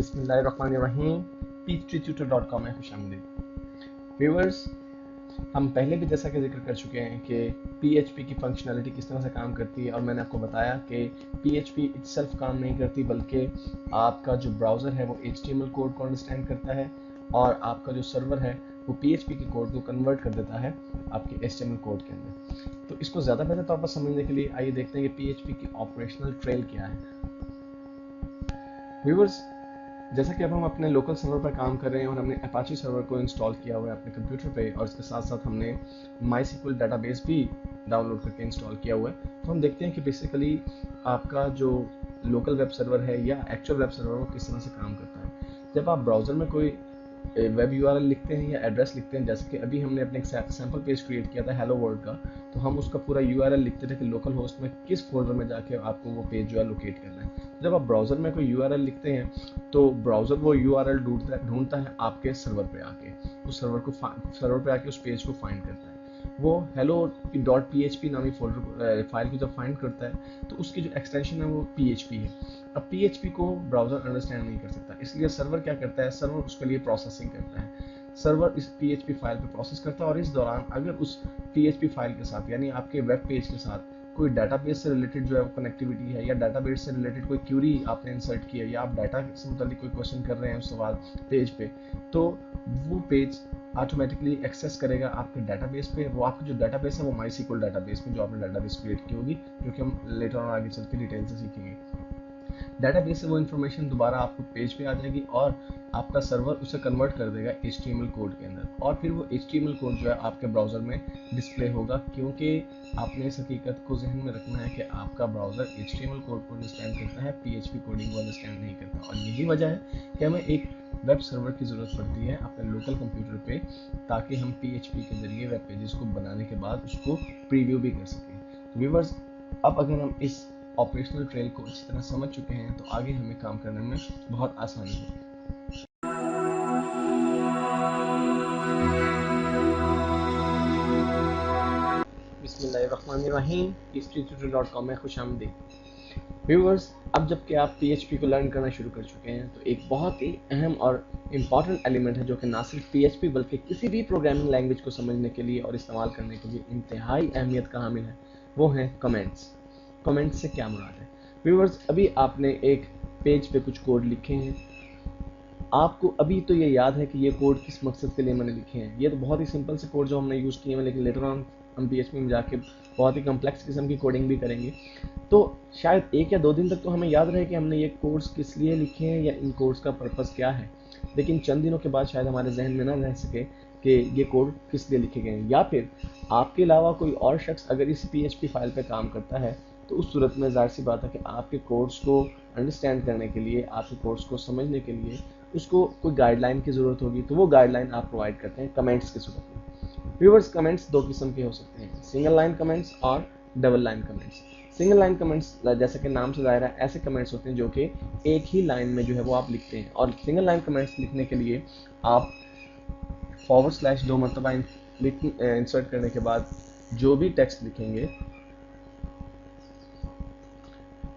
बिस्मिल्लाहिर्रहमानिर्रहीम। peachtree-tutor.com में खुशामदीद। Viewers, हम पहले भी जैसा कि जिक्र कर चुके हैं कि PHP की फंक्शनैलिटी किस तरह से काम करती है, और मैंने आपको बताया कि PHP इटसेल्फ काम नहीं करती, बल्कि आपका जो ब्राउज़र है वो HTML कोड को अंडरस्टैंड करता है और आपका जो सर्वर है वो PHP के कोड को कन्वर्ट कर देता है आपके HTML कोड के अंदर। तो इसको ज़्यादा बेहतर तौर पर समझने के लिए आइए देखते हैं कि PHP की ऑपरेशनल ट्रेल क्या है। व्यूअर्स, जैसा कि अब हम अपने लोकल सर्वर पर काम कर रहे हैं और हमने अपाची सर्वर को इंस्टॉल किया हुआ है अपने कंप्यूटर पे, और इसके साथ साथ हमने MySQL डेटाबेस भी डाउनलोड करके इंस्टॉल किया हुआ है, तो हम देखते हैं कि बेसिकली आपका जो लोकल वेब सर्वर है या एक्चुअल वेब सर्वर वो किस तरह से काम करता है। जब आप ब्राउज़र में कोई वेब URL लिखते हैं या एड्रेस लिखते हैं, जैसे कि अभी हमने अपने एक सैम्पल पेज क्रिएट किया था हेलो वर्ल्ड का, तो हम उसका पूरा URL लिखते थे कि लोकल होस्ट में किस फोल्डर में जाके आपको वो पेज जो है लोकेट करना है। जब आप ब्राउज़र में कोई URL लिखते हैं तो ब्राउज़र वो URL ढूंढता है आपके सर्वर पे आके, उस सर्वर पे आके उस पेज को फाइंड करता है। वो hello.php नामी फोल्डर फाइल को जब फाइंड करता है तो उसकी जो एक्सटेंशन है वो PHP है। अब PHP को ब्राउज़र अंडरस्टैंड नहीं कर सकता, इसलिए सर्वर क्या करता है, सर्वर उसके लिए प्रोसेसिंग करता है। सर्वर इस PHP फाइल पे प्रोसेस करता है, और इस दौरान अगर उस PHP फाइल के साथ यानी आपके वेब पेज के साथ कोई डाटाबेस से रिलेटेड जो है कनेक्टिविटी है, या डाटाबेस से रिलेटेड कोई क्यूरी आपने इंसर्ट की है, या आप डाटा से मुतालिक कोई क्वेश्चन कर रहे हैं उस सवाल पेज पे, तो वो पेज ऑटोमेटिकली एक्सेस करेगा आपके डाटाबेस पे। वो आपका जो डाटाबेस है वो MySQL डाटाबेस में जो आपने डाटाबेस क्रिएट की होगी, जो कि हम लेटर ऑन आगे चल के डिटेल से सीखेंगे। डाटाबेस से वो इन्फॉर्मेशन दोबारा आपको पेज पे आ जाएगी और आपका सर्वर उसे कन्वर्ट कर देगा HTML कोड के अंदर, और फिर वो HTML कोड जो है आपके ब्राउज़र में डिस्प्ले होगा, क्योंकि आपने इस हकीकत को जहन में रखना है कि आपका ब्राउज़र HTML कोड को अंडरस्टैंड करता है, PHP कोडिंग को अंडरस्टैंड नहीं करता। और यही वजह है कि हमें एक वेब सर्वर की ज़रूरत पड़ती है अपने लोकल कंप्यूटर पे, ताकि हम PHP के ज़रिए वेब पेजेस को बनाने के बाद उसको प्रीव्यू भी कर सकें। तो व्यूअर्स, अब अगर हम इस ऑपरेशनल ट्रेल को अच्छी तरह समझ चुके हैं तो आगे हमें काम करने में बहुत आसानी होगी। बिस्मिल्लाहिर्रहमानिर्रहीम। peachtree-tutor.com में खुशामदीद। व्यूअर्स, अब जबकि आप PHP को लर्न करना शुरू कर चुके हैं तो एक बहुत ही अहम और इम्पॉर्टेंट एलिमेंट है जो कि ना सिर्फ PHP बल्कि किसी भी प्रोग्रामिंग लैंग्वेज को समझने के लिए और इस्तेमाल करने के लिए इंतहाई अहमियत का हामिल है, वो है कमेंट्स। कमेंट्स से क्या मुराद है? व्यूअर्स, अभी आपने एक पेज पे कुछ कोड लिखे हैं, आपको अभी तो ये याद है कि ये कोड किस मकसद के लिए मैंने लिखे हैं। ये तो बहुत ही सिंपल से कोड जो हमने यूज़ किए हैं, लेकिन लेटर ऑन हम PHP में जाके बहुत ही कम्प्लेक्स किस्म की कोडिंग भी करेंगे, तो शायद 1 या 2 दिन तक तो हमें याद रहे कि हमने ये कोड्स किस लिए लिखे हैं या इन कोड्स का पर्पस क्या है, लेकिन चंद दिनों के बाद शायद हमारे जहन में ना रह सके कि ये कोड किस लिए लिखे गए हैं। या फिर आपके अलावा कोई और शख्स अगर इस PHP फाइल पे काम करता है तो उस सूरत में ज़ाहिर सी बात है कि आपके कोड्स को अंडरस्टैंड करने के लिए, आपके कोड्स को समझने के लिए उसको कोई गाइडलाइन की ज़रूरत होगी, तो वो गाइडलाइन आप प्रोवाइड करते हैं कमेंट्स की सूरत में। व्यूअर्स, कमेंट्स 2 किस्म के हो सकते हैं, सिंगल लाइन कमेंट्स और double line comments. Single line comments जैसे कि नाम से ज़ाहिर है ऐसे कमेंट्स होते हैं जो कि एक ही लाइन में जो है वो आप लिखते हैं, और सिंगल लाइन कमेंट्स लिखने के लिए आप / 2 मरतबा इंसर्ट करने के बाद जो भी टेक्स्ट लिखेंगे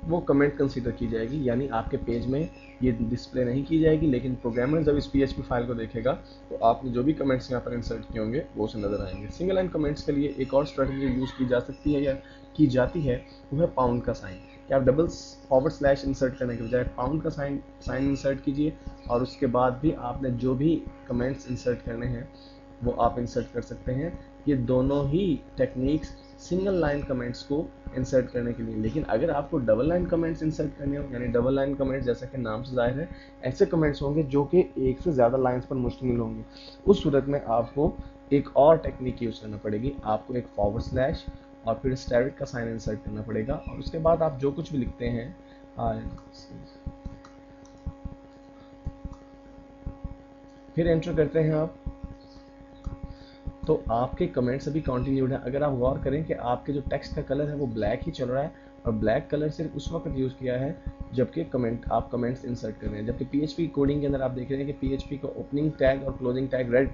वो कमेंट कंसीडर की जाएगी, यानी आपके पेज में ये डिस्प्ले नहीं की जाएगी, लेकिन प्रोग्रामर जब इस PHP फाइल को देखेगा तो आपने जो भी कमेंट्स यहाँ पर इंसर्ट किए होंगे वो उसे नजर आएंगे। सिंगल लाइन कमेंट्स के लिए एक और स्ट्रेटजी यूज़ की जा सकती है या की जाती है, वो है पाउंड का साइन, कि आप / इंसर्ट करने के बजाय पाउंड का साइन इंसर्ट कीजिए, और उसके बाद भी आपने जो भी कमेंट्स इंसर्ट करने हैं वो आप इंसर्ट कर सकते हैं। ये दोनों ही टेक्निक्स सिंगल लाइन कमेंट्स को इंसर्ट करने के लिए। लेकिन अगर आपको डबल लाइन कमेंट्स इंसर्ट करने हो, यानी डबल लाइन कमेंट्स जैसा कि नाम से जाहिर है ऐसे कमेंट्स होंगे जो कि एक से ज़्यादा लाइंस पर मुश्तमिल होंगे, उस सूरत में आपको एक और टेक्निक यूज़ करना पड़ेगी। आपको एक / और फिर स्टेरिक का साइन इंसर्ट करना पड़ेगा, और उसके बाद आप जो कुछ भी लिखते हैं फिर एंटर करते हैं आप, तो आपके कमेंट्स अभी कंटिन्यूड है। अगर आप गौर करें कि आपके जो टेक्स्ट का कलर है वो ब्लैक ही चल रहा है, और ब्लैक कलर सिर्फ उस वक्त यूज़ किया है जबकि आप कमेंट्स इंसर्ट कर रहे हैं, जबकि PHP कोडिंग के अंदर आप देख रहे हैं कि PHP का ओपनिंग टैग और क्लोजिंग टैग रेड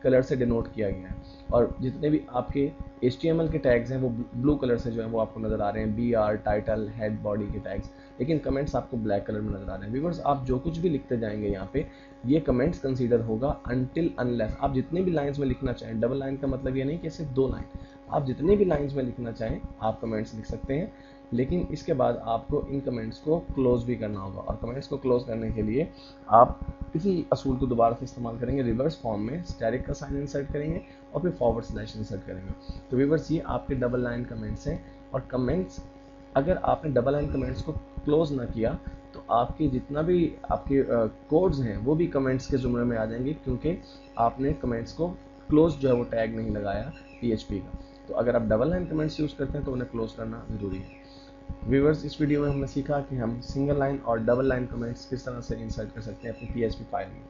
कलर से डिनोट किया गया है, और जितने भी आपके HTML के टैग्स हैं वो ब्लू कलर से जो है वो आपको नज़र आ रहे हैं, BR, टाइटल, हेड, बॉडी के टैग्स, लेकिन कमेंट्स आपको ब्लैक कलर में नज़र आ रहे हैं। व्यूअर्स, आप जो कुछ भी लिखते जाएंगे यहाँ पे ये कमेंट्स कंसीडर होगा अनटिल अनलेस, आप जितने भी लाइंस में लिखना चाहें, डबल लाइन का मतलब ये नहीं कि सिर्फ 2 लाइन, आप जितने भी लाइंस में लिखना चाहें आप कमेंट्स लिख सकते हैं, लेकिन इसके बाद आपको इन कमेंट्स को क्लोज भी करना होगा। और कमेंट्स को क्लोज करने के लिए आप इसी असूल को दोबारा से इस्तेमाल करेंगे, रिवर्स फॉर्म में स्टैटिक का साइन इंसर्ट करेंगे और फिर फॉरवर्ड स्लैश इंसर्ट करेंगे। तो व्यूअर्स, ये आपके डबल लाइन कमेंट्स हैं, और कमेंट्स अगर आपने डबल लाइन कमेंट्स को क्लोज ना किया तो आपकी जितना भी आपके कोड्स हैं वो भी कमेंट्स के जुमरे में आ जाएंगे, क्योंकि आपने कमेंट्स को क्लोज जो है वो टैग नहीं लगाया PHP का। तो अगर आप डबल लाइन कमेंट्स यूज़ करते हैं तो उन्हें क्लोज करना ज़रूरी है। व्यूअर्स, इस वीडियो में हमने सीखा कि हम सिंगल लाइन और डबल लाइन कमेंट्स किस तरह से इंसर्ट कर सकते हैं अपनी PHP फाइल में।